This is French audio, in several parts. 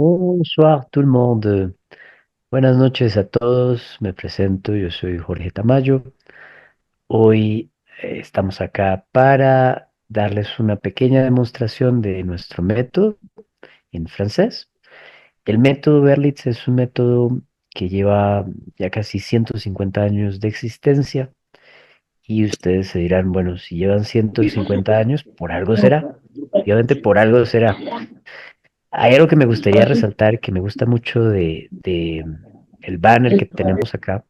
Bonsoir tout le monde. Buenas noches a todos. Me presento, yo soy Jorge Tamayo. Hoy estamos acá para darles una pequeña demostración de nuestro método en francés. El método Berlitz es un método que lleva ya casi 150 años de existencia y ustedes se dirán, bueno, si llevan 150 años, por algo será. Obviamente por algo será. Hay algo que me gustaría resaltar, que me gusta mucho de el banner que tenemos acá,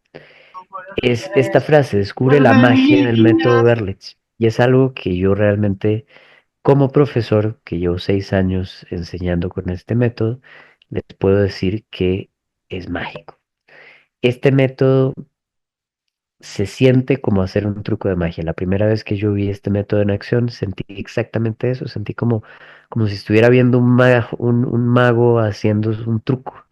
es esta frase: descubre la magia del método Berlitz. Y es algo que yo realmente, como profesor, que llevo 6 años enseñando con este método, les puedo decir que es mágico. Este método se siente como hacer un truco de magia. La primera vez que yo vi este método en acción, sentí exactamente eso, sentí como si estuviera viendo un mago haciendo un truco.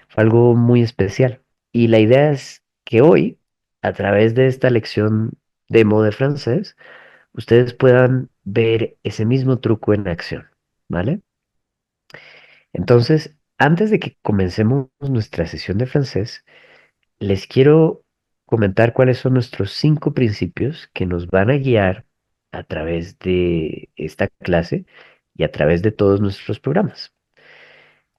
Fue algo muy especial. Y la idea es que hoy, a través de esta lección demo de francés, ustedes puedan ver ese mismo truco en acción, ¿vale? Entonces, antes de que comencemos nuestra sesión de francés, les quiero comentar cuáles son nuestros 5 principios que nos van a guiar a través de esta clase y a través de todos nuestros programas.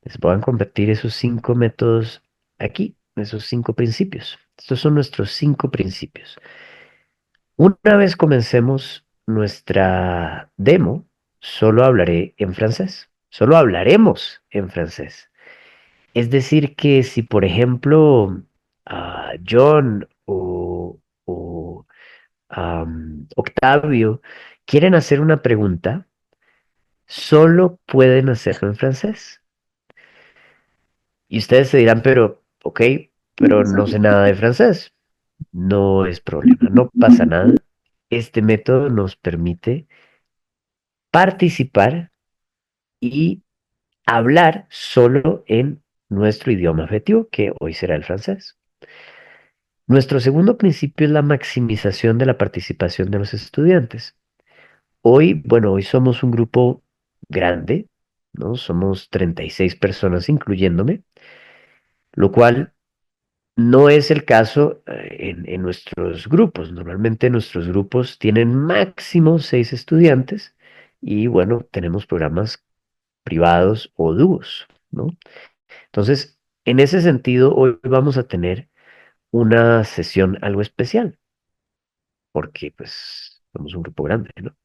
Les voy a compartir esos 5 métodos aquí, esos 5 principios. Estos son nuestros 5 principios. Una vez comencemos nuestra demo, solo hablaré en francés. Solo hablaremos en francés. Es decir, que si por ejemplo John o Octavio quieren hacer una pregunta, solo pueden hacerlo en francés. Y ustedes se dirán, pero, ok, pero no sé nada de francés. No es problema, no pasa nada. Este método nos permite participar y hablar solo en nuestro idioma objetivo, que hoy será el francés. Nuestro segundo principio es la maximización de la participación de los estudiantes. Hoy, bueno, hoy somos un grupo grande, ¿no? Somos 36 personas, incluyéndome, lo cual no es el caso en nuestros grupos. Normalmente nuestros grupos tienen máximo 6 estudiantes y bueno, tenemos programas privados o dúos, ¿no? Entonces, en ese sentido, hoy vamos a tener una sesión algo especial porque pues somos un grupo grande, ¿no?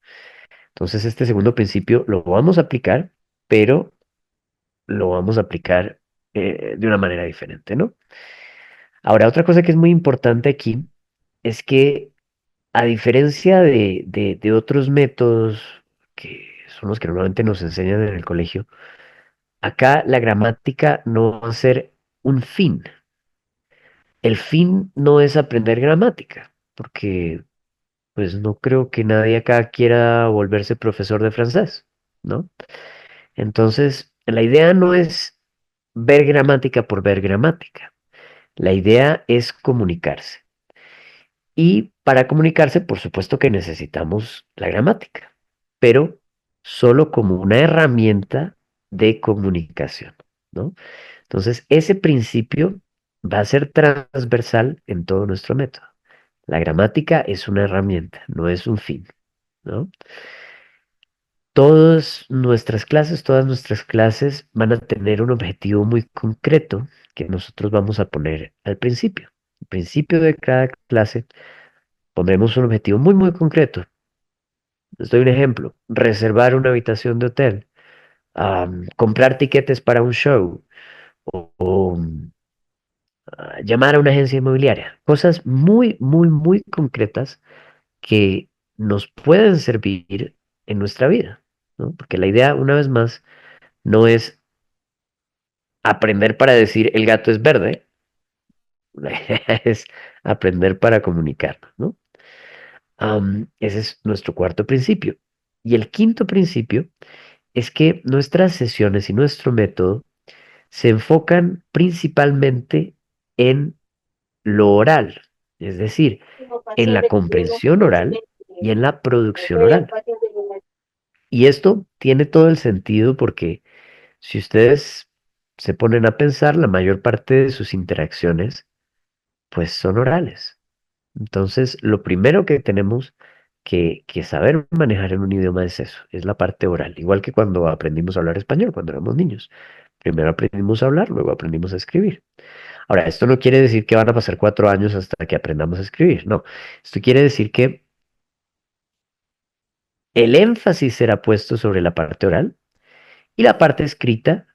Entonces, este segundo principio lo vamos a aplicar, pero lo vamos a aplicar de una manera diferente, ¿no? Ahora, otra cosa que es muy importante aquí es que a diferencia de otros métodos que son los que normalmente nos enseñan en el colegio, acá la gramática no va a ser un fin. El fin no es aprender gramática, porque pues no creo que nadie acá quiera volverse profesor de francés, ¿no? Entonces, la idea no es ver gramática por ver gramática. La idea es comunicarse. Y para comunicarse, por supuesto que necesitamos la gramática, pero solo como una herramienta de comunicación, ¿no? Entonces, ese principio va a ser transversal en todo nuestro método. La gramática es una herramienta, no es un fin, ¿no? Todas nuestras clases van a tener un objetivo muy concreto que nosotros vamos a poner al principio. Al principio de cada clase pondremos un objetivo muy, muy concreto. Les doy un ejemplo: reservar una habitación de hotel, comprar tiquetes para un show o llamar a una agencia inmobiliaria. Cosas muy, muy, muy concretas que nos pueden servir en nuestra vida, ¿no? Porque la idea, una vez más, no es aprender para decir el gato es verde, la idea es aprender para comunicarnos, ¿no? Ese es nuestro cuarto principio. Y el quinto principio es que nuestras sesiones y nuestro método se enfocan principalmente en lo oral, es decir, en la comprensión oral y en la producción oral. Y esto tiene todo el sentido porque si ustedes se ponen a pensar, la mayor parte de sus interacciones, pues son orales. Entonces, lo primero que tenemos que saber manejar en un idioma es eso, es la parte oral. Igual que cuando aprendimos a hablar español, cuando éramos niños. Primero aprendimos a hablar, luego aprendimos a escribir. Ahora, esto no quiere decir que van a pasar 4 años hasta que aprendamos a escribir, no. Esto quiere decir que el énfasis será puesto sobre la parte oral y la parte escrita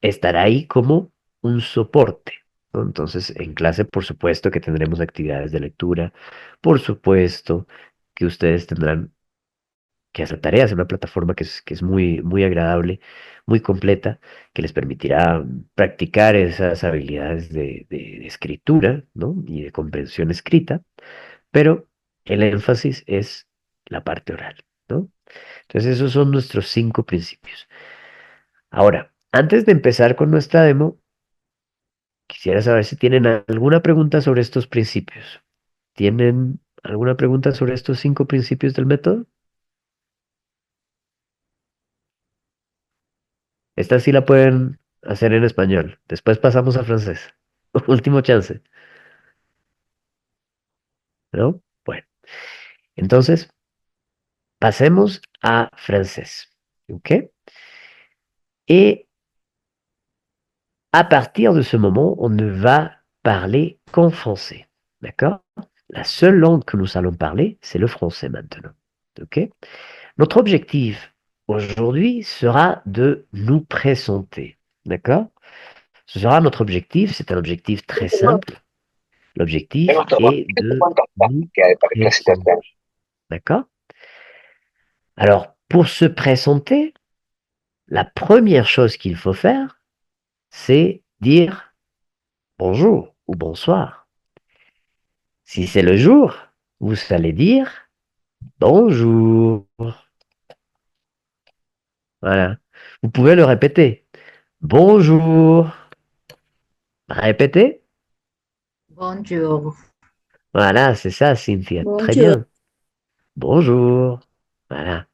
estará ahí como un soporte, ¿no? Entonces, en clase, por supuesto que tendremos actividades de lectura, por supuesto que ustedes tendrán que hacer tareas en una plataforma que es muy, muy agradable, muy completa, que les permitirá practicar esas habilidades de escritura, ¿no? Y de comprensión escrita, pero el énfasis es la parte oral, ¿no? Entonces, esos son nuestros 5 principios. Ahora, antes de empezar con nuestra demo, quisiera saber si tienen alguna pregunta sobre estos principios. ¿Tienen alguna pregunta sobre estos 5 principios del método? Esta sí la pueden hacer en español. Después pasamos a francés. Último chance, ¿no? Bueno, entonces pasemos a francés. ¿Ok? Et à partir de ce moment, on ne va parler qu'en français. D'accord? La seule langue que nous allons parler, c'est le français maintenant. OK? Notre objectif aujourd'hui sera de nous présenter. D'accord? Ce sera notre objectif. C'est un objectif très simple. L'objectif est de nous présenter. D'accord? Alors, pour se présenter, la première chose qu'il faut faire, c'est dire bonjour ou bonsoir. Si c'est le jour, vous allez dire bonjour. Voilà. Vous pouvez le répéter. Bonjour. Répétez. Bonjour. Voilà, c'est ça, Cynthia. Très Bonjour. bien. Bonjour. Voilà.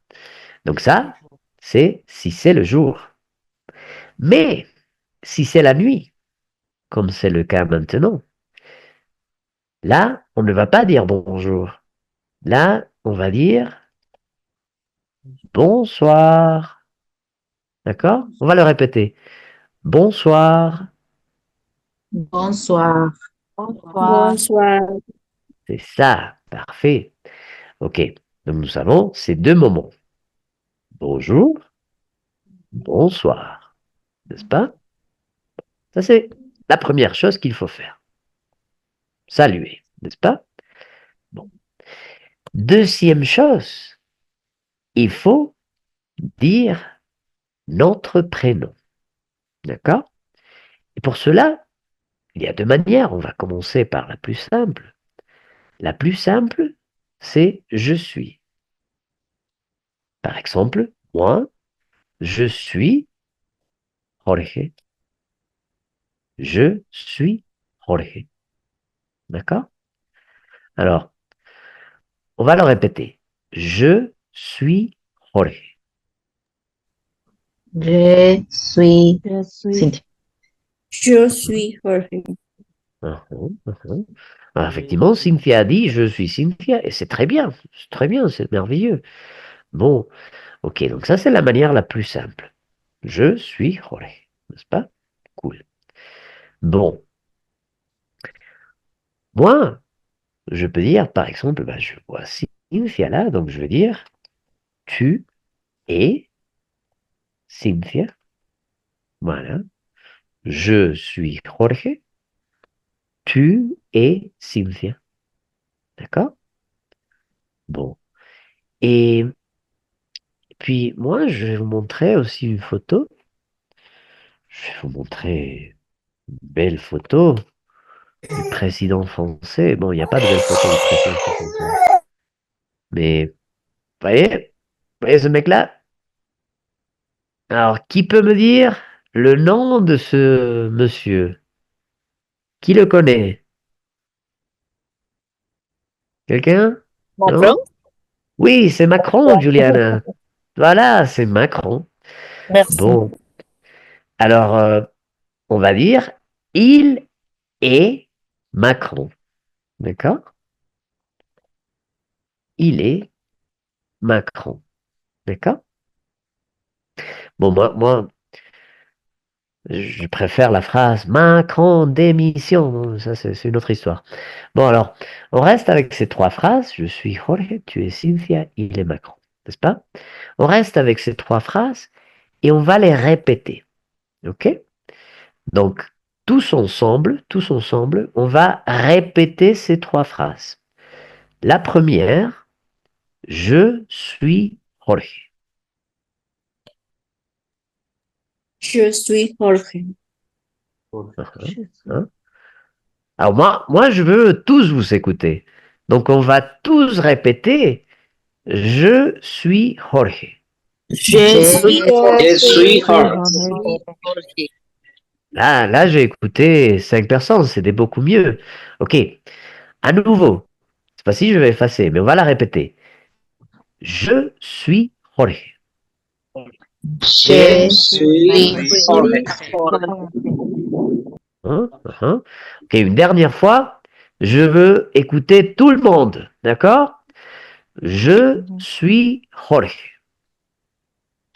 Donc ça, c'est si c'est le jour. Mais si c'est la nuit, comme c'est le cas maintenant, là, on ne va pas dire bonjour. Là, on va dire bonsoir. D'accord? On va le répéter. Bonsoir. Bonsoir. Bonsoir. Bonsoir. C'est ça. Parfait. OK. Donc nous avons ces 2 moments. Bonjour, bonsoir. N'est-ce pas? Ça, c'est la première chose qu'il faut faire. Saluer. N'est-ce pas? Bon. Deuxième chose, il faut dire notre prénom. D'accord? Et pour cela, il y a 2 manières. On va commencer par la plus simple. La plus simple, c'est je suis. Par exemple, moi, je suis Jorge. Je suis Jorge. D'accord? Alors, on va le répéter. Je suis Jorge. Je suis Je suis. Cynthia. Je suis Jorge. Uhum, uhum. Alors, effectivement, Cynthia a dit je suis Cynthia et c'est très bien, c'est merveilleux. Bon, ok, donc ça c'est la manière la plus simple. Je suis Jorge, n'est-ce pas? Cool. Bon, moi, je peux dire par exemple, bah, je vois Cynthia là, donc je veux dire tu es Cynthia. Voilà. Je suis Jorge. Tu es Cynthia. D'accord? Bon. Et puis, moi, je vais vous montrer aussi une photo. Je vais vous montrer une belle photo du président français. Bon, il n'y a pas de belle photo du président français. Mais, vous voyez ce mec-là? Alors, qui peut me dire le nom de ce monsieur? Qui le connaît? Quelqu'un? Macron? Non? Oui, c'est Macron, Juliana. Voilà, c'est Macron. Merci. Bon, alors, on va dire il est Macron. D'accord? Il est Macron. D'accord? Bon, moi, je préfère la phrase Macron démission. Bon, ça, c'est une autre histoire. Bon, alors, on reste avec ces trois phrases. Je suis Jorge, tu es Cynthia, il est Macron. N'est-ce pas? On reste avec ces trois phrases et on va les répéter. OK? Donc, tous ensemble, on va répéter ces trois phrases. La première, je suis Jorge. Je suis Jorge. Hein? Alors moi, je veux tous vous écouter. Donc, on va tous répéter, je suis Jorge. Je suis Je Jorge. Jorge. Là, j'ai écouté 5 personnes, c'était beaucoup mieux. OK, à nouveau. Cette fois-ci, je vais effacer, mais on va la répéter. Je suis Jorge. Je suis Jorge. Hein, hein. OK, une dernière fois. Je veux écouter tout le monde. D'accord? Je suis Jorge.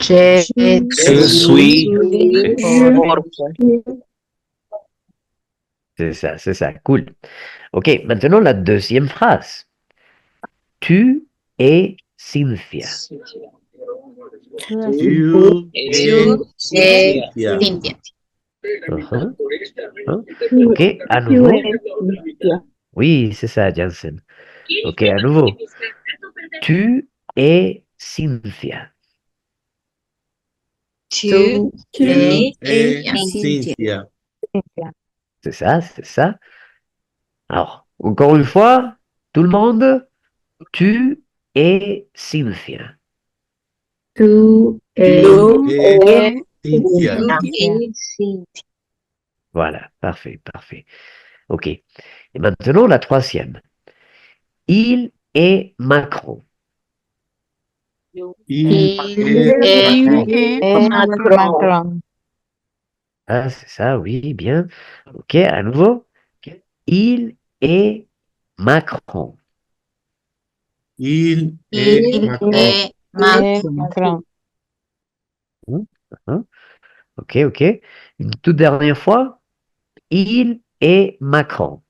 Je Je suis suis Jorge. C'est ça, cool. OK, maintenant la deuxième phrase. Tu es Cynthia. You Tu es Cynthia. Uhum, hein. OK, à nouveau. Oui, c'est ça, Jansen. OK, à nouveau. Tu es Cynthia. Tu es es Cynthia. Cynthia. C'est ça, c'est ça. Alors, encore une fois, tout le monde, tu es Cynthia. Tu es Tu es es Cynthia. Cynthia. Voilà, parfait, parfait. OK. Et maintenant, la troisième. Il est Macron. Il Il est Macron. Macron. Ah, c'est ça, oui, bien. OK, à nouveau. Il est Macron. Il est Il Macron. est Macron. Hum, hein. OK, OK. Une toute dernière fois. Il est Macron.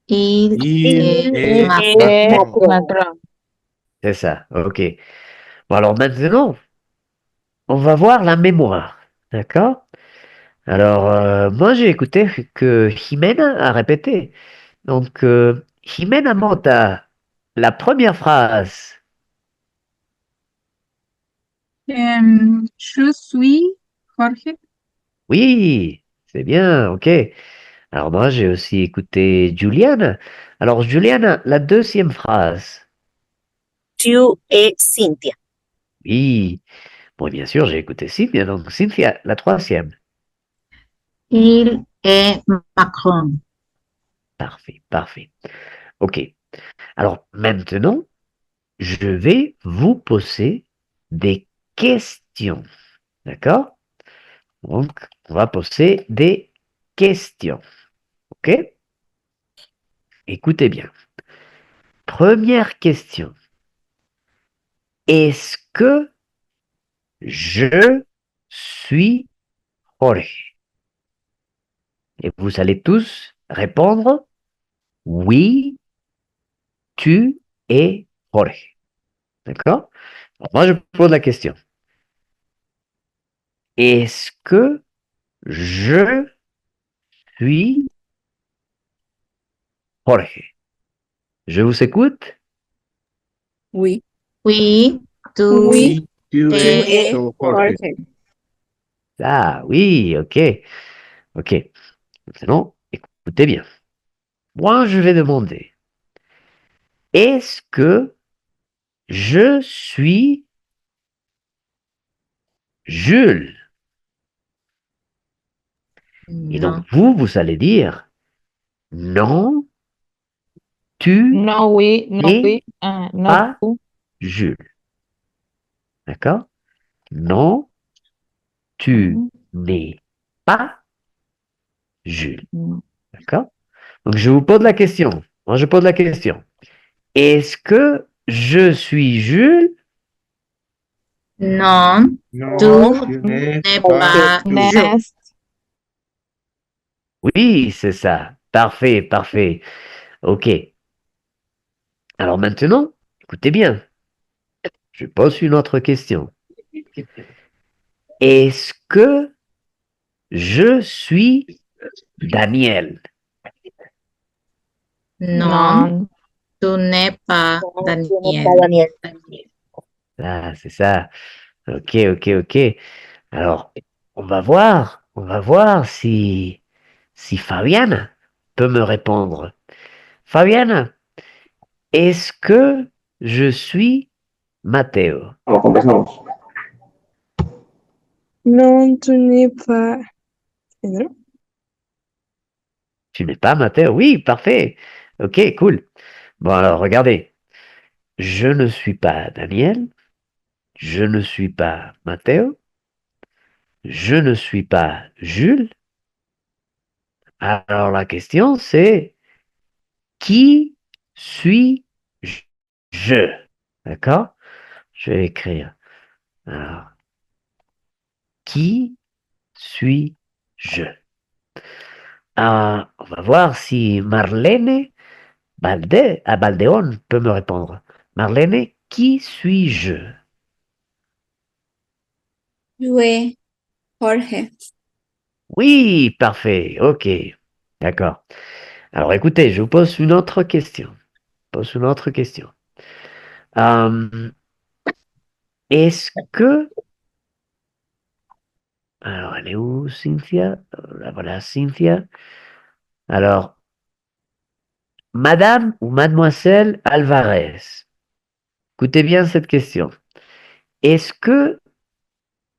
Il Il est est Macron. Macron. C'est ça, OK. Bon, alors maintenant, on va voir la mémoire. D'accord? Alors, moi, j'ai écouté que Jimena a répété. Donc, Jimena Mota, la première phrase. Je suis Jorge. Oui, c'est bien, OK. Alors, moi, j'ai aussi écouté Juliana. Alors, Juliana, la deuxième phrase. Tu es Cynthia. Oui, bon, bien sûr, j'ai écouté Cynthia. Donc, Cynthia, la troisième. Il est Macron. Parfait, parfait. OK. Alors, maintenant, je vais vous poser des questions. D'accord? Donc, on va poser des questions. OK? Écoutez bien. Première question. Est-ce que je suis Jorge? Et vous allez tous répondre oui, tu es Jorge. D'accord? Alors, moi, je pose la question. Est-ce que je suis Jorge? Je vous écoute? Oui. Oui, tu Oui. Tu Tu es es Jorge. Jorge. Ah oui, ok. Ok. Maintenant, écoutez bien. Moi, je vais demander, est-ce que je suis Jules? Et donc, non. vous allez dire, non, tu No, oui, no, n'es oui, no, pas Jules. D'accord? Non, tu Mhm. n'es pas Jules. D'accord? Donc, je vous pose la question. Moi, je pose la question. Est-ce que je suis Jules? Non, Non, tu tu n'es n'es pas pas Jules. Jules. Oui, c'est ça. Parfait, parfait. OK. Alors maintenant, écoutez bien. Je pose une autre question. Est-ce que je suis Daniel? Non, tu n'es pas Daniel. Ah, c'est ça. OK, OK, OK. Alors, on va voir si Fabiana peut me répondre. Fabiana, est-ce que je suis Matteo? Non, tu n'es pas Pedro. Tu n'es pas Matteo? Oui, parfait. OK, cool. Bon, alors, regardez. Je ne suis pas Daniel. Je ne suis pas Matteo. Je ne suis pas Jules. Alors, la question, c'est qui suis-je? D'accord? Je vais écrire. Alors, qui suis-je? On va voir si Marlène Baldeón peut me répondre. Marlène, qui suis-je? Joe, Jorge. Oui, parfait. OK. D'accord. Alors écoutez, je vous pose une autre question. Pose une autre question. Euh, est-ce que... Alors, elle est où, Cynthia? Là, voilà, Cynthia. Alors, Madame ou Mademoiselle Alvarez, écoutez bien cette question. Est-ce que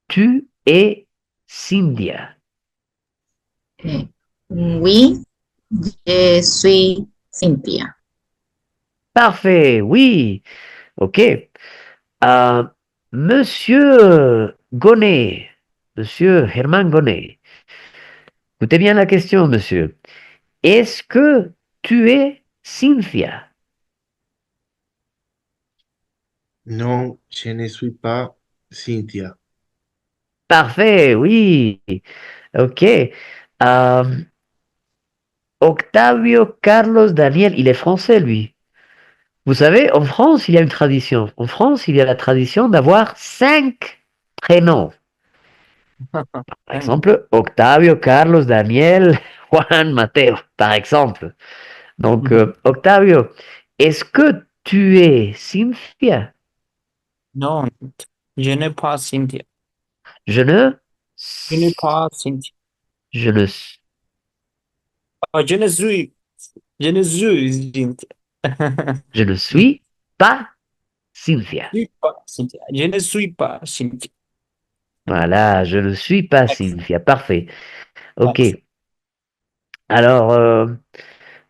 tu es Cynthia? Oui, je suis Cynthia. Parfait, oui. OK. Euh, Monsieur Gonnet, Monsieur Herman Gonnet, écoutez bien la question, monsieur. Est-ce que tu es Cynthia? Non, je ne suis pas Cynthia. Parfait, oui. OK. Euh, Octavio Carlos Daniel, il est français, lui. Vous savez, en France, il y a une tradition. En France, il y a la tradition d'avoir 5 prénoms. Par exemple, Octavio, Carlos, Daniel, Juan, Mateo, par exemple. Donc, Octavio, est-ce que tu es Cynthia? Non, je n'ai pas Cynthia. Je ne... Je n'ai pas Cynthia. Je ne... Oh, je ne suis Cynthia. Je ne suis pas Cynthia. Je ne suis pas Cynthia. Je ne suis pas Cynthia. Voilà, je ne suis pas Cynthia. Parfait. OK. Excellent. Alors,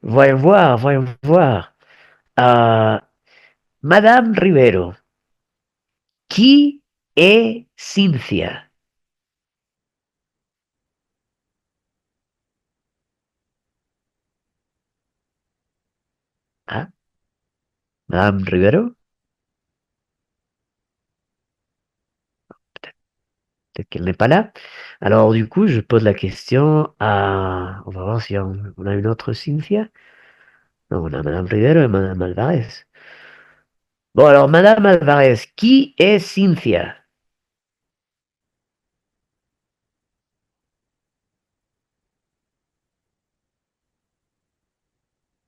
voyons voir, voyons voir. Euh, Madame Rivero, qui est Cynthia? Ah, Madame Rivero? Peut-être qu'elle n'est pas là. Alors, du coup, je pose la question à... On va voir si on a une autre Cynthia. Non, on a Madame Rivero et Madame Alvarez. Bon, alors, Madame Alvarez, qui est Cynthia?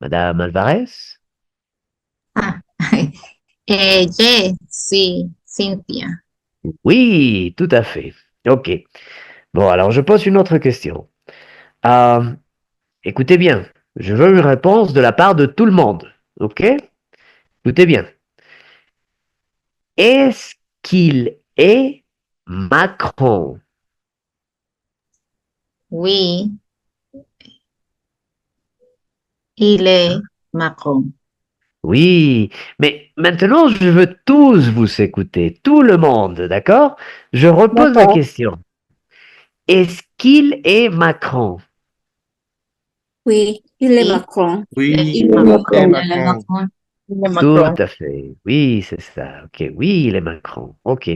Madame Alvarez? Ah, je suis Cynthia. Oui, tout à fait. OK. Bon, alors, je pose une autre question. Euh, écoutez bien, je veux une réponse de la part de tout le monde. OK? Écoutez bien. Est-ce qu'il est Macron? Oui, il est Macron. Oui, mais maintenant je veux tous vous écouter, tout le monde, d'accord? Je repose la D'accord. question. Est-ce qu'il est Macron? Oui, il est Oui. Macron. Oui, Il il est Macron. Macron. Il est Tout Macron. à fait. Oui, c'est ça. Ok, oui, il est Macron. Ok.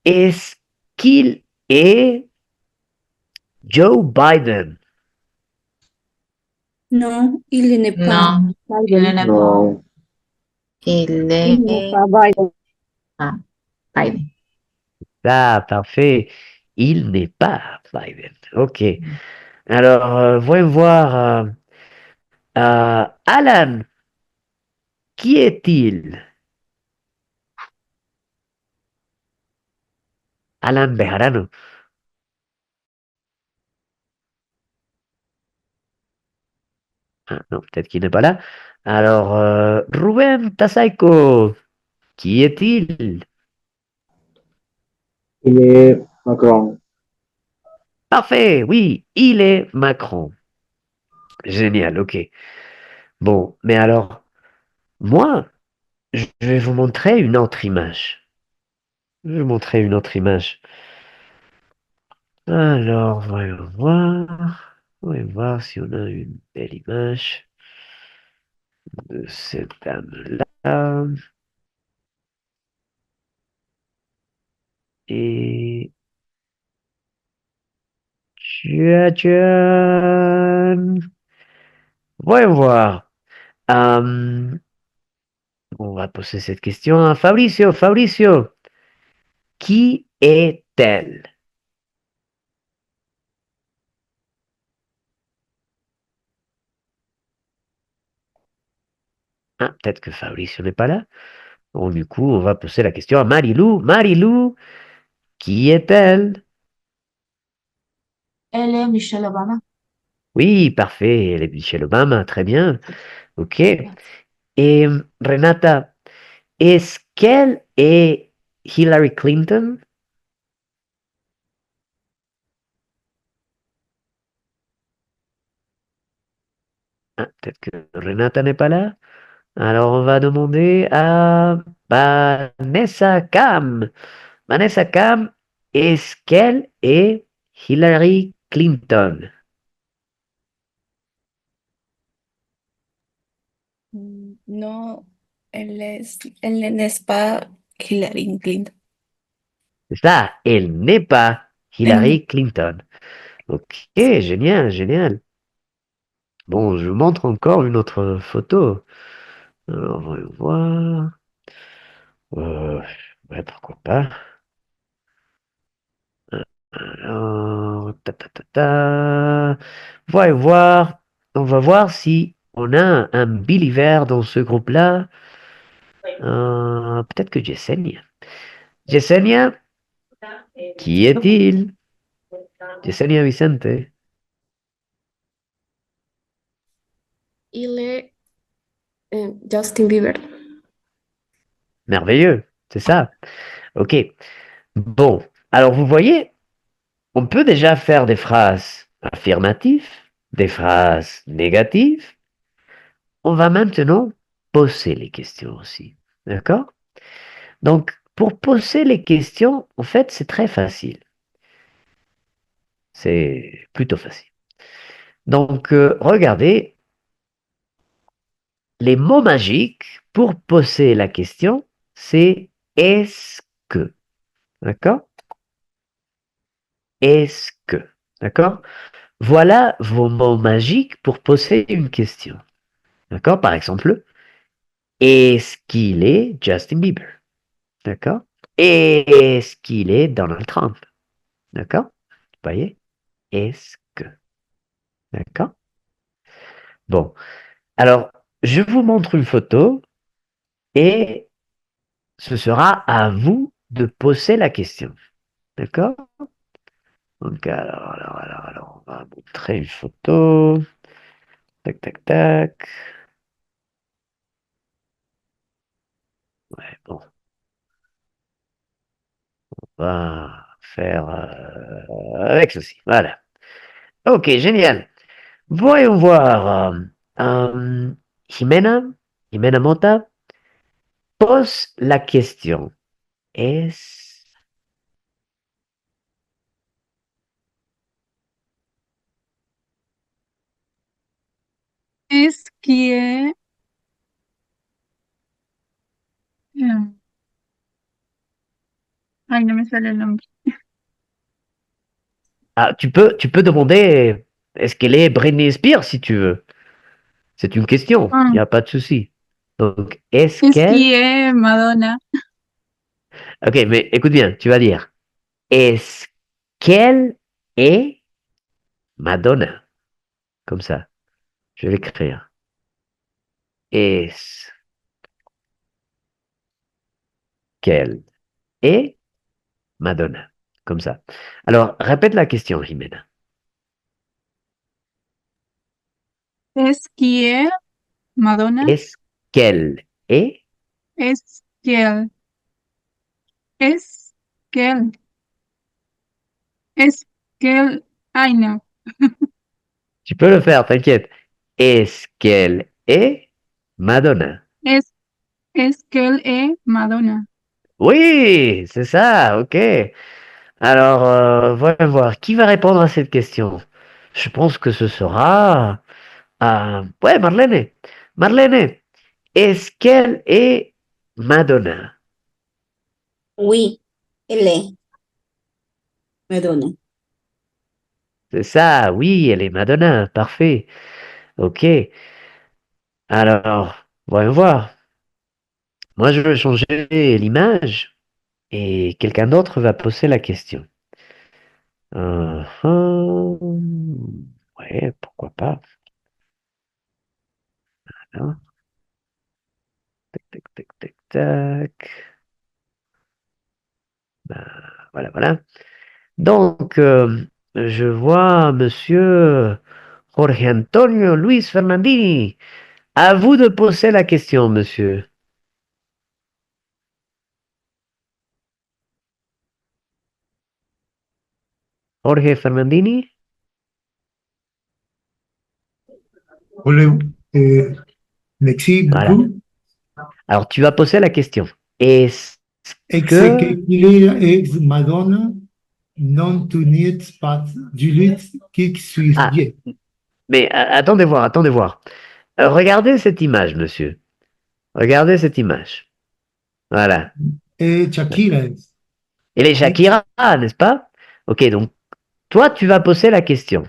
Est-ce qu'il est Joe Biden? Non, il n'est pas Non, il Biden. n'est pas. Non. Il Il n'est est pas Biden. ah, Biden. Ah, parfait. Il n'est pas Biden. Ok. Alors, voyons voir. Alan, qui est-il? Alan Bejarano. Ah, non, peut-être qu'il n'est pas là. Alors, Rubén Tasaico, qui est-il? Il est Macron. Parfait, oui, il est Macron. Génial, ok. Bon, mais alors, moi, je vais vous montrer une autre image. Je vais vous montrer une autre image. Alors, voyons voir. Voyons voir si on a une belle image de cette dame-là. Et... Tchadjan. Voyons voir. Euh, on va poser cette question à Fabricio. Fabricio, qui est-elle? Ah, peut-être que Fabricio n'est pas là. Bon, du coup, on va poser la question à Marilou. Marilou, qui est-elle? Elle est Michelle Obama. Oui, parfait. Elle est Michelle Obama. Très bien. OK. Et Renata, est-ce qu'elle est Hillary Clinton? Ah, peut-être que Renata n'est pas là. Alors, on va demander à Vanessa Cam. Vanessa Cam, est-ce qu'elle est Hillary Clinton? Non, elle n'est pas Hillary Clinton. C'est ça, elle n'est pas Elle n'est- Hillary Clinton. Ok, génial, génial. Bon, je vous montre encore une autre photo. Alors, voyons voir. Euh, ouais, pourquoi pas. Alors, ta ta ta ta. Voyons voir. On va voir si on a un believer dans ce groupe-là. Peut-être que Yesenia. Yesenia, qui est-il? Yesenia Vicente. Il est Justin Bieber. Merveilleux, c'est ça. Ok. Bon, alors vous voyez, on peut déjà faire des phrases affirmatives, des phrases négatives. On va maintenant poser les questions aussi. D'accord? Donc, pour poser les questions, en fait, c'est très facile. C'est plutôt facile. Donc, regardez, les mots magiques pour poser la question, c'est est-ce que. D'accord? Est-ce que. D'accord? Voilà vos mots magiques pour poser une question. D'accord? Par exemple, est-ce qu'il est Justin Bieber? D'accord? Est-ce qu'il est Donald Trump? D'accord? Vous voyez? Est-ce que? D'accord? Bon. Alors, je vous montre une photo et ce sera à vous de poser la question. D'accord? Donc, alors, on va montrer une photo. Tac, tac, tac. Ouais, bon, on va faire avec ceci. Voilà. Ok, génial. Voyons voir. Jimena, Jimena Mota, pose la question. Est-ce qui est ay, no me sale el nombre. Ah, tu peux demander est-ce qu'elle est Britney Spears si tu veux. C'est une question, il Ah, n'y a pas de souci. Donc, est-ce es qu'elle... qui est Madonna. Ok, mais écoute bien, tu vas dire est-ce qu'elle est Madonna? Comme ça, je vais l'écrire. Est-ce qu'elle est Madonna? Comme ça. Alors, répète la question, Jimena. Es qui est Madonna. Est-ce qu'elle est... Es que es que es que ay no. Tu peux le faire, t'inquiète. Est-ce qu'elle est Madonna? Es que est Madonna. Oui, c'est ça, ok. Alors, voyons voir. Qui va répondre à cette question? Je pense que ce sera... ouais, Marlène. Marlène, est-ce qu'elle est Madonna? Oui, elle est Madonna. C'est ça, oui, elle est Madonna. Parfait. Ok. Alors, voyons voir. Moi, je vais changer l'image et quelqu'un d'autre va poser la question. Ouais, pourquoi pas. Hein. Tac, tac, tac, tac, tac. Ben, voilà, voilà. Donc, je vois Monsieur Jorge Antonio Luis Fernandini. À vous de poser la question, monsieur. Jorge Fernandini. Voulez, merci Voilà. beaucoup. Alors, tu vas poser la question. Est-ce Est-ce que... qu'il est Madonna non tenir pas du lutte qui suis Ah, bien? mais attendez voir, attendez voir. Regardez cette image, monsieur. Regardez cette image. Voilà. Et Shakira, Et les Shakira, n'est-ce pas? Ok, donc, toi, tu vas poser la question.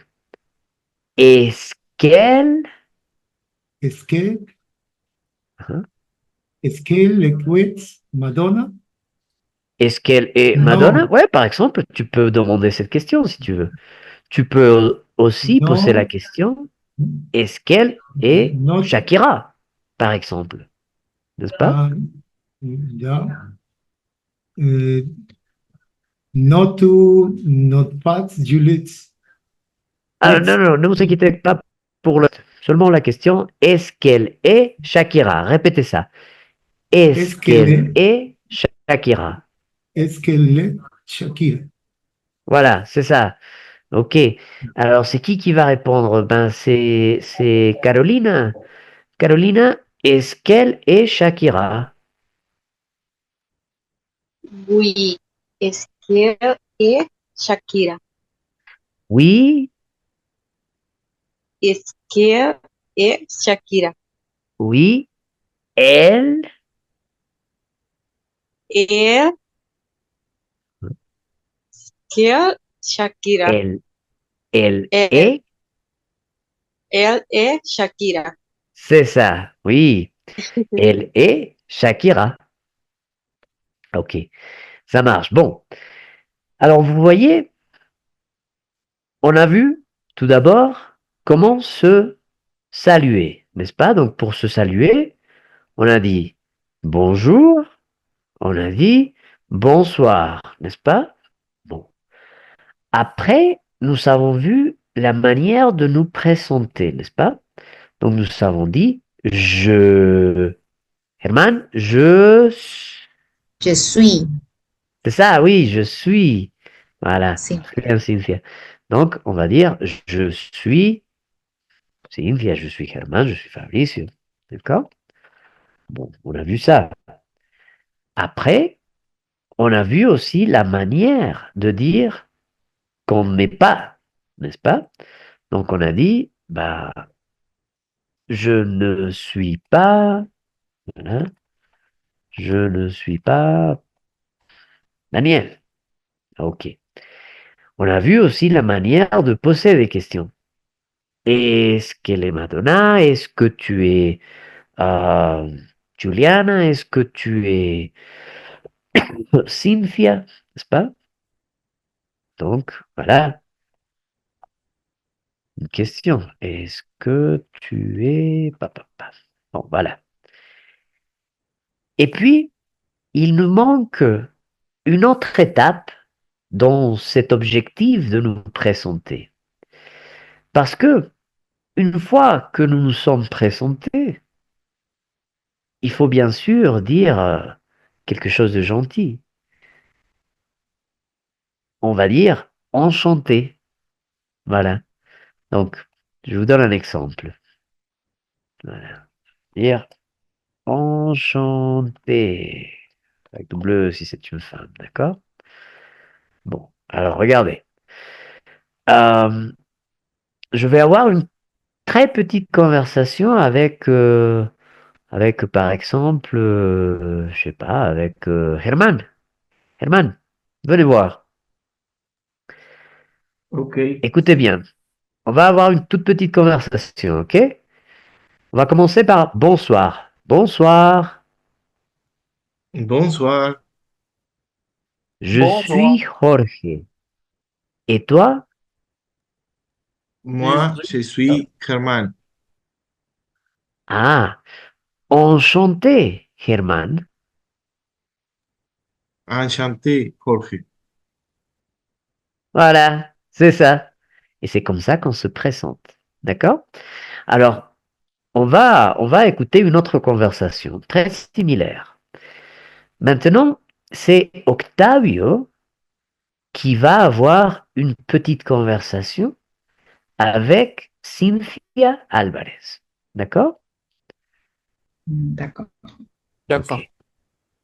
Est-ce qu'elle... est-ce que, Hein? est-ce qu'elle est Madonna? Est-ce qu'elle est Madonna? Non, Ouais, par exemple, tu peux demander cette question si tu veux. Tu peux aussi poser la non, question, est-ce qu'elle est not, Shakira, par exemple? N'est-ce pas? yeah, euh, not to, not pas du lutte. Ah, non, non, ne vous inquiétez pas pour le... Seulement la question, est-ce qu'elle est Shakira? Répétez ça. Est-ce qu'elle est Shakira? Est-ce qu'elle est Shakira? Voilà, c'est ça. Ok. Alors, c'est qui va répondre? Ben, c'est Carolina. Carolina, est-ce qu'elle est Shakira? Oui, es que es Shakira. Oui, Es que es Shakira. oui, elle, El que Shakira. elle, elle El, est, el es Shakira. c'est ça. Oui, elle est Shakira. Ok, ça marche. Bon, alors vous voyez, on a vu tout d'abord comment se saluer, n'est-ce pas? Donc pour se saluer, on a dit bonjour, on a dit bonsoir, n'est-ce pas? Bon. Après, nous avons vu la manière de nous présenter, n'est-ce pas? Donc nous avons dit je... Herman, je... Je suis. C'est ça, oui, je suis. Voilà, Sí. très bien, Cynthia. Donc, on va dire je suis Cynthia, je suis Herman, je suis Fabricio. D'accord? Bon, on a vu ça. Après, on a vu aussi la manière de dire qu'on n'est pas, n'est-ce pas? Donc, on a dit, bah, je ne suis pas, voilà, je ne suis pas Daniel. Ok. On a vu aussi la manière de poser des questions. Est-ce qu'elle est Madonna? Est-ce que tu es Juliana? Est-ce que tu es Cynthia? N'est-ce pas? Donc, voilà une question. Est-ce que tu es... Bon, voilà. Et puis, il nous manque une autre étape dans cet objectif de nous présenter. Parce que, une fois que nous nous sommes présentés, il faut bien sûr dire quelque chose de gentil. On va dire enchanté. Voilà. Donc, je vous donne un exemple. Voilà. Dire enchanté. Avec double E si c'est une femme, d'accord? Bon, alors regardez. Euh, je vais avoir une très petite conversation avec par exemple, je sais pas, avec Herman. Herman, venez voir. Ok. Écoutez bien. On va avoir une toute petite conversation, ok? On va commencer par bonsoir. Bonsoir. Bonsoir. Je Bonjour. suis Jorge. Et toi? Je Moi, suis je suis Germán. Ah, enchanté, Herman. Enchanté, Jorge. Voilà, c'est ça. Et c'est comme ça qu'on se présente. D'accord? Alors, on va écouter une autre conversation très similaire. Maintenant, c'est Octavio qui va avoir une petite conversation avec Cynthia Alvarez. D'accord? D'accord. d'accord. Ok.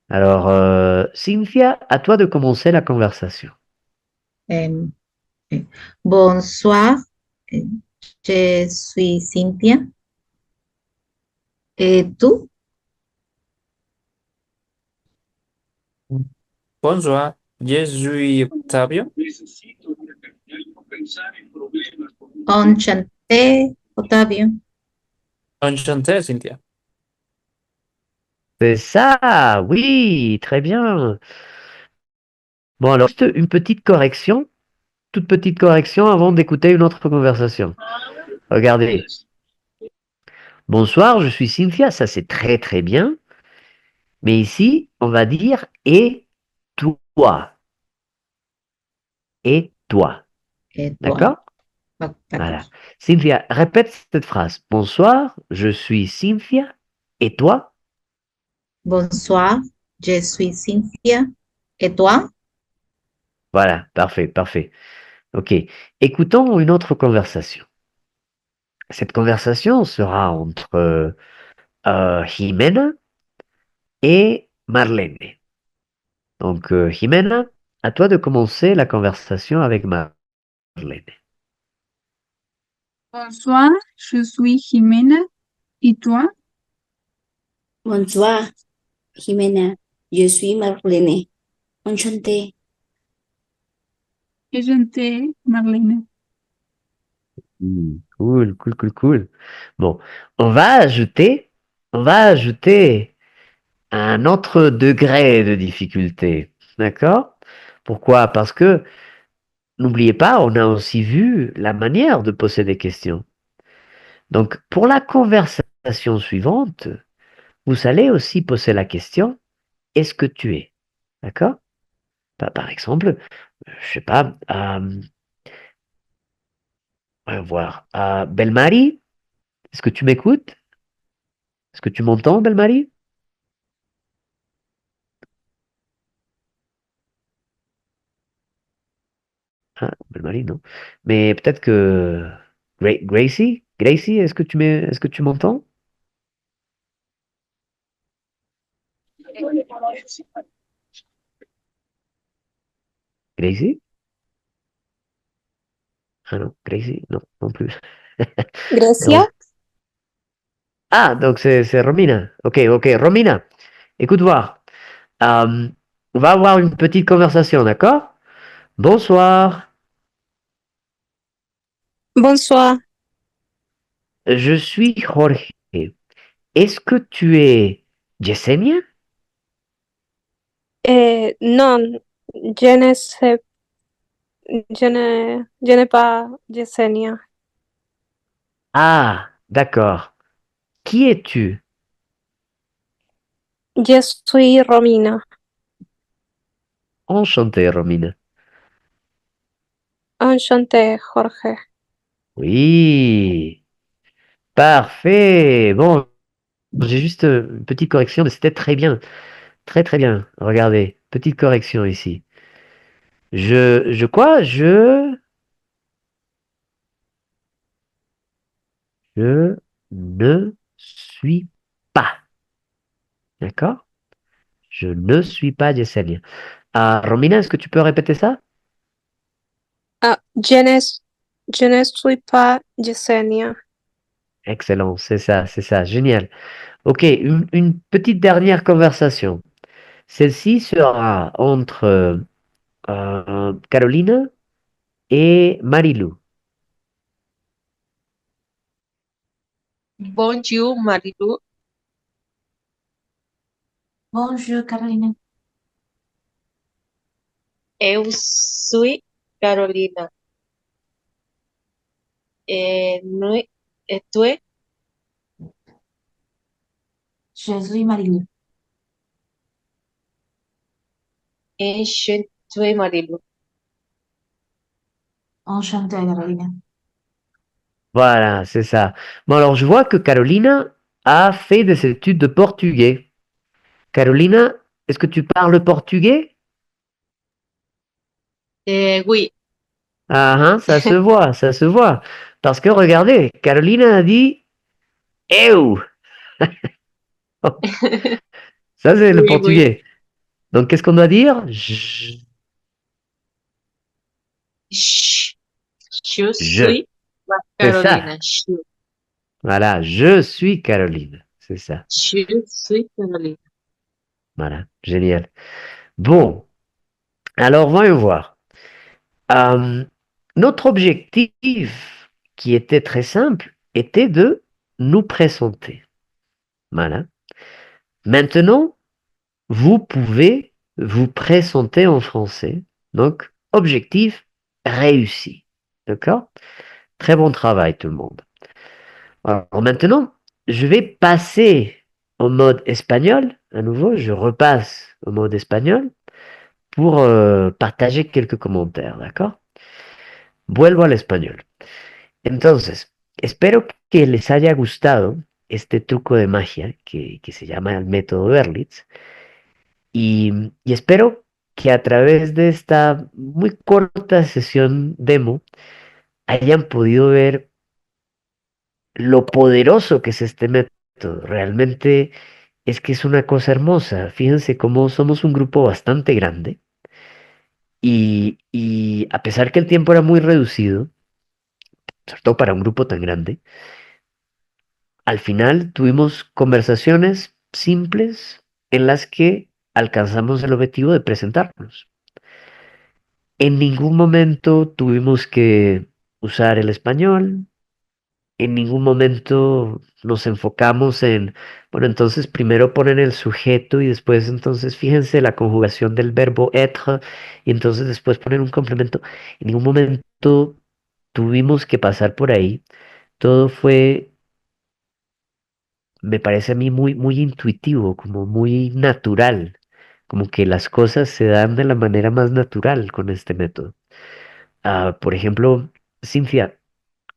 Alors, Cynthia, à toi de commencer la conversation. Em, Bonsoir, eh, je suis Cynthia. Et tú? Bonjour. Je suis Octavio. Enchanté, Octavio. Enchanté, Cynthia. C'est ça, oui, très bien. Bon, alors, juste une petite correction, toute petite correction avant d'écouter une autre conversation. Regardez. Bonsoir, je suis Cynthia, ça c'est très très bien. Mais ici, on va dire et toi. Et toi. Et toi? D'accord? Oh, d'accord. Voilà. Cynthia, répète cette phrase. Bonsoir, je suis Cynthia. Et toi? Bonsoir, je suis Cynthia. Et toi? Voilà, parfait, parfait. Ok. Écoutons une autre conversation. Cette conversation sera entre Jimena et Marlene. Donc, Jimena, à toi de commencer la conversation avec Marlene. Bonsoir, je suis Jimena. ¿Y toi? Bonsoir, Jimena. Je suis Marlene. Enchanté. Enchanté, Marlene. Cool, cool, cool, cool. Bon, on va ajouter, on va ajouter un autre degré de difficulté. D'accord? Pourquoi? Parce que, n'oubliez pas, on a aussi vu la manière de poser des questions. Donc, pour la conversation suivante, vous allez aussi poser la question, est-ce que tu es? D'accord? Par exemple, je sais pas, on va voir, Belmari, est-ce que tu m'écoutes? Est-ce que tu m'entends, Belmari? Ah, Belmari, non. Mais peut-être que Gracie? Gracie, est-ce que tu m'entends? Gracie? Ah non, Gracie, non, non plus. Grecia, Donc, Ah, donc c'est Romina. Ok, ok. Romina, écoute voir. Euh, on va avoir une petite conversation, d'accord? Bonsoir. Bonsoir. Je suis Jorge. Est-ce que tu es Yesenia? Non, je ne sais, je n'ai pas Yesenia. Ah, d'accord. Qui es-tu? Je suis Romina. Enchanté, Romina. Enchanté, Jorge. Oui, parfait. Bon, j'ai juste une petite correction, mais c'était très bien. Très, très bien. Regardez, petite correction ici. Je quoi? Je ne suis pas. D'accord? Je ne suis pas Yesenia. Ah, Romina, est-ce que tu peux répéter ça? Ah, je ne suis pas Yesenia. Excellent, c'est ça, génial. Ok, une petite dernière conversation. Celle-ci sera entre Carolina et Marilou. Bonjour, Marilou. Bonjour, Carolina. Eu sou Carolina. No, tu es Je suis Marilou. je suis Marilou. Enchantée, Carolina. Voilà, c'est ça. Bon, alors je vois que Carolina a fait des études de portugais. Carolina, est-ce que tu parles portugais? Oui, Ah, hein, ça se voit, ça se voit. Parce que regardez, Carolina a dit Eu. Ça, c'est le oui, oui. portugais. Donc, qu'est-ce qu'on doit dire? Je, je Je. suis la C'est ça. Carolina. Voilà, je suis Caroline. C'est ça. Je suis Carolina. Voilà, génial. Bon, alors voyons voir. Euh, notre objectif, qui était très simple, était de nous présenter. Voilà. Maintenant, vous pouvez vous présenter en français. Donc, objectif réussi. D'accord? Très bon travail, tout le monde. Alors maintenant, je vais passer en mode espagnol. À nouveau, je repasse au mode espagnol pour partager quelques commentaires, ¿d'accord? Vuelvo al español. Entonces, espero que les haya gustado este truco de magia que se llama el método Berlitz y espero que a través de esta muy corta sesión demo hayan podido ver lo poderoso que es este método. Realmente es que es una cosa hermosa. Fíjense cómo somos un grupo bastante grande y a pesar que el tiempo era muy reducido, sobre todo para un grupo tan grande, al final tuvimos conversaciones simples en las que alcanzamos el objetivo de presentarnos. En ningún momento tuvimos que usar el español, en ningún momento nos enfocamos en, bueno, entonces primero ponen el sujeto y después entonces fíjense la conjugación del verbo être y entonces después ponen un complemento. En ningún momento tuvimos que pasar por ahí. Todo fue, me parece a mí muy intuitivo, como muy natural, como que las cosas se dan de la manera más natural con este método. Ah, por ejemplo, Cintia,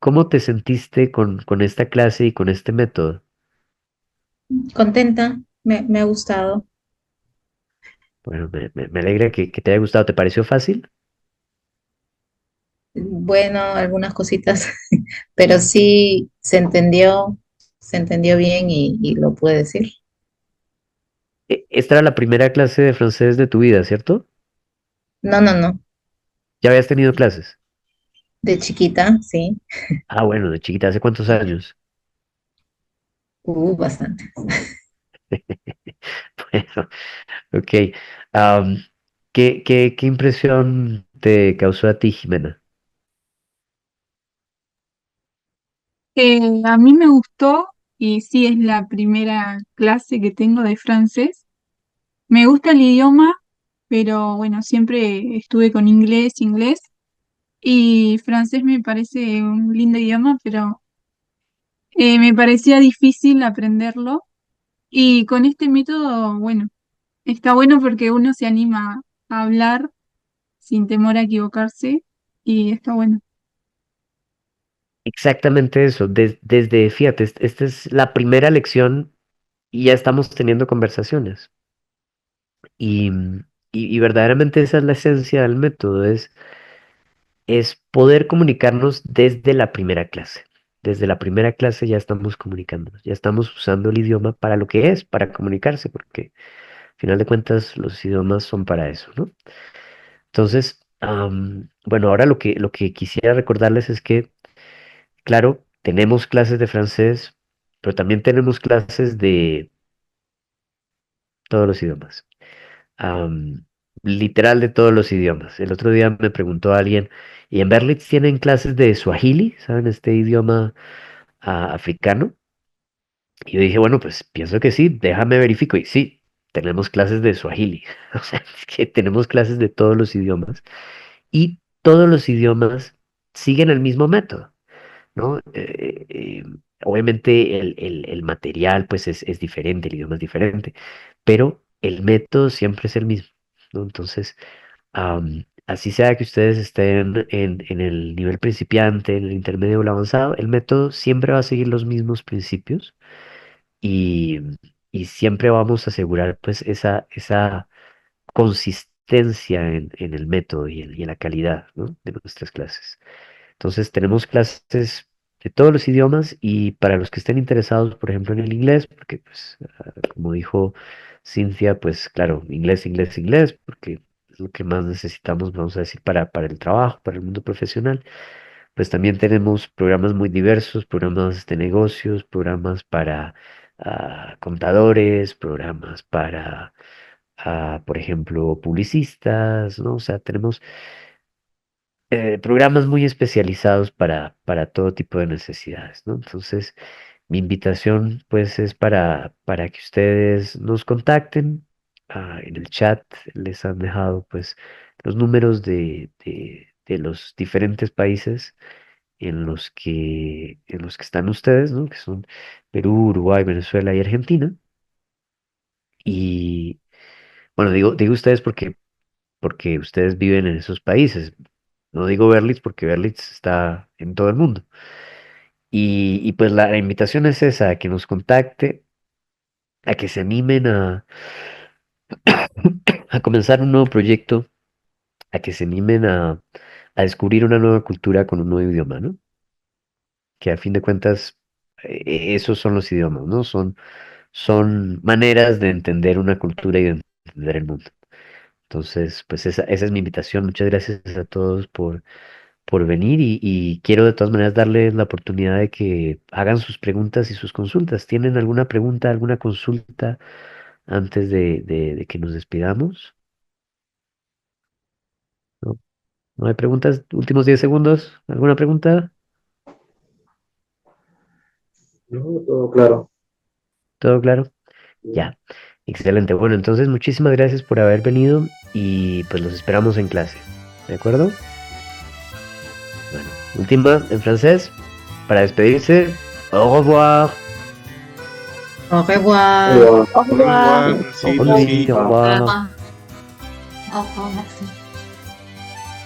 ¿cómo te sentiste con esta clase y con este método? Contenta, me ha gustado. Bueno, me alegra que te haya gustado. ¿Te pareció fácil? Bueno, algunas cositas, pero sí se entendió bien y lo pude decir. Esta era la primera clase de francés de tu vida, ¿cierto? No, no, no. ¿Ya habías tenido clases? De chiquita, sí. Ah, bueno, de chiquita, ¿hace cuántos años? Bastante. Bueno, ok. Am, ¿qué impresión te causó a ti, Jimena? A mí me gustó y sí es la primera clase que tengo de francés. Me gusta el idioma, pero bueno, siempre estuve con inglés y francés me parece un lindo idioma, pero me parecía difícil aprenderlo y con este método, bueno, está bueno porque uno se anima a hablar sin temor a equivocarse y está bueno. Exactamente eso. Desde, fíjate, esta es la primera lección y ya estamos teniendo conversaciones. Y, y verdaderamente esa es la esencia del método, es poder comunicarnos desde la primera clase. Desde la primera clase ya estamos comunicándonos, ya estamos usando el idioma para lo que es, para comunicarse, porque al final de cuentas los idiomas son para eso, ¿no? Entonces, bueno, ahora lo que quisiera recordarles es que, claro, tenemos clases de francés, pero también tenemos clases de todos los idiomas. am, Literal de todos los idiomas. El otro día me preguntó alguien, ¿y en Berlitz tienen clases de Swahili? ¿Saben este idioma africano? Y yo dije, bueno, pues pienso que sí, déjame verifico. Y sí, tenemos clases de Swahili. O sea, es que tenemos clases de todos los idiomas. Y todos los idiomas siguen el mismo método, ¿no? Obviamente el material pues es diferente, el idioma es diferente, pero el método siempre es el mismo, ¿no? Entonces, así sea que ustedes estén en el nivel principiante, en el intermedio o el avanzado, el método siempre va a seguir los mismos principios y, y siempre vamos a asegurar pues esa consistencia en el método y en la calidad, ¿no? de nuestras clases. Entonces tenemos clases de todos los idiomas y para los que estén interesados, por ejemplo, en el inglés, porque pues, como dijo Cynthia, pues claro, inglés, porque es lo que más necesitamos, vamos a decir, para el trabajo, para el mundo profesional. Pues también tenemos programas muy diversos, programas de negocios, programas para contadores, programas para, por ejemplo, publicistas, ¿no? O sea, tenemos programas muy especializados para todo tipo de necesidades, ¿no? Entonces, mi invitación, pues, es para que ustedes nos contacten. En el chat les han dejado, pues, los números de los diferentes países en los que están ustedes, ¿no? Que son Perú, Uruguay, Venezuela y Argentina. Y, bueno, digo ustedes porque ustedes viven en esos países. No digo Berlitz porque Berlitz está en todo el mundo. Y pues la invitación es esa, a que nos contacte, a que se animen a comenzar un nuevo proyecto, a que se animen a descubrir una nueva cultura con un nuevo idioma, ¿no? Que a fin de cuentas, esos son los idiomas, ¿no? Son maneras de entender una cultura y de entender el mundo. Entonces, pues esa es mi invitación. Muchas gracias a todos por venir y quiero de todas maneras darles la oportunidad de que hagan sus preguntas y sus consultas. ¿Tienen alguna pregunta, alguna consulta antes de que nos despidamos? ¿No? ¿No hay preguntas? Últimos 10 segundos. ¿Alguna pregunta? No, todo claro. ¿Todo claro? Ya. Excelente. Bueno, entonces muchísimas gracias por haber venido y pues los esperamos en clase. ¿De acuerdo? Bueno, última en francés para despedirse. Au revoir. Au revoir. Igual. Au revoir. Au revoir, Au merci, revoir. merci. Au revoir. Au revoir. Au revoir, merci.